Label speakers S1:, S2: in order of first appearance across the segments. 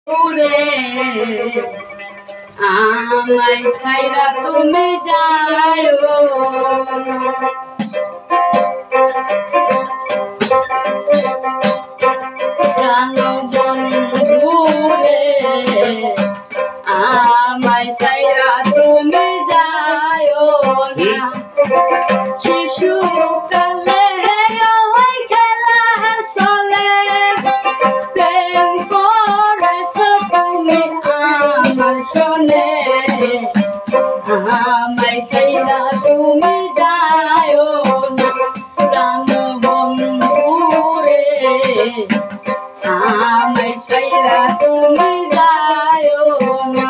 S1: ওরে আমায় ছাইরা তুমি যাইও না। প্রাণ বন্ধু রে আমায় ছাইরা তুমি যাইও না। শিশু কালে ওই খেলা চলে প্রেম করেছ তুমি আমার শোনে আমায় ছাইরা তুমি যাইও না। প্রাণ বন্ধু রে আমায় ছাইরা তুমি যাইও না।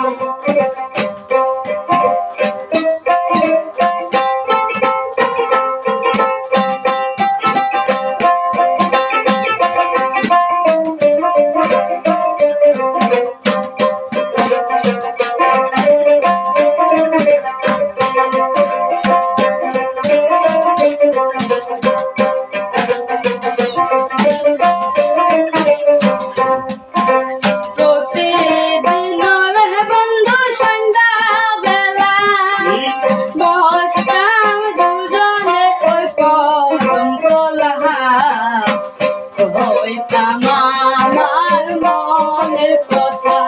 S1: আমার মনের কথা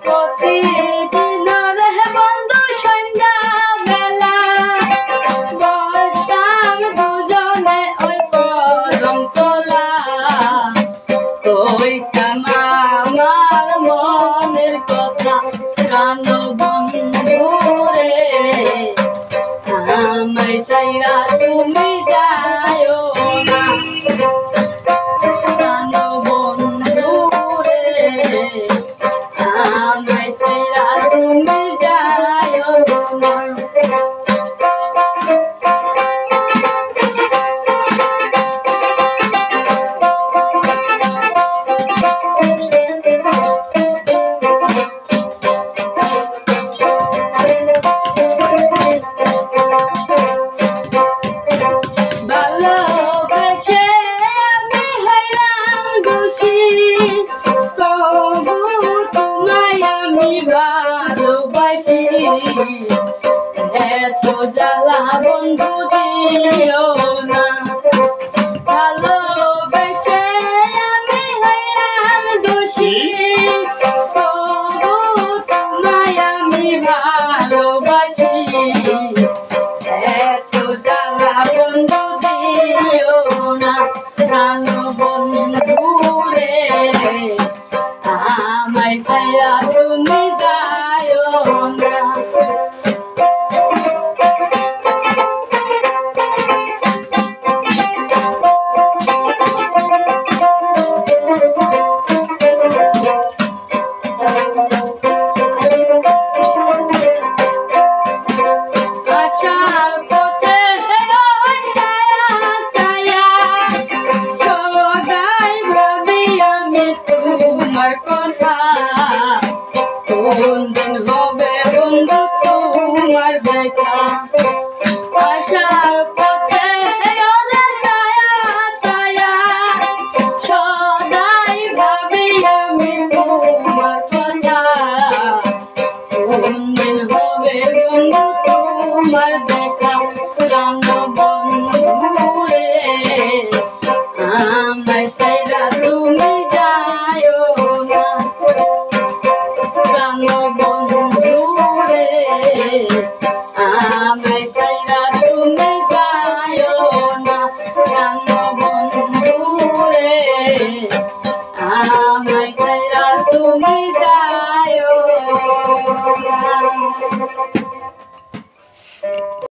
S1: প্রতিদিন রে বন্ধু সন্ধ্যা বেলা বসতাম দুজনে ওই কদম তোলা কইতাম আমার মনের কথা। প্রাণ বন্ধু রে আমায় ছাইরা তুমি যাইও না। আমায় ছাইরা তুমি যাইও না। ভালোবেসে আমি হইলাম দোষী তবু তোমায় আমি ভালোবাসি। এত জ্বালা বন্ধু দিও না। ভালোবেসে আমি হইলাম দোষী তবু তোমায় আমি ভালোবাসি। এত জ্বালা বন্ধু দিও না। প্রাণ বন্ধু রে আমায় ছাইরা তুমি যাইও না। আশার পথে ওই ছায়া ছায়া সদাই ভাবি আমি তোমার কথা। কোন দিন হবে বন্ধু তোমার দেখা। আশার পথে ওরে ছায়া ছায়া সদাই ভাবি আমি তোমার কথা। কোন দিন হবে বন্ধু তোমার দেখা। প্রাণ বন্ধু রে আমায় ছাইরা তুমি যাইও না। প্রাণ বন্ধু রে আমায় ছাইরা তুমি যাইও না। প্রাণ বন্ধু রে আমায় ছাইরা তুমি যাইও না।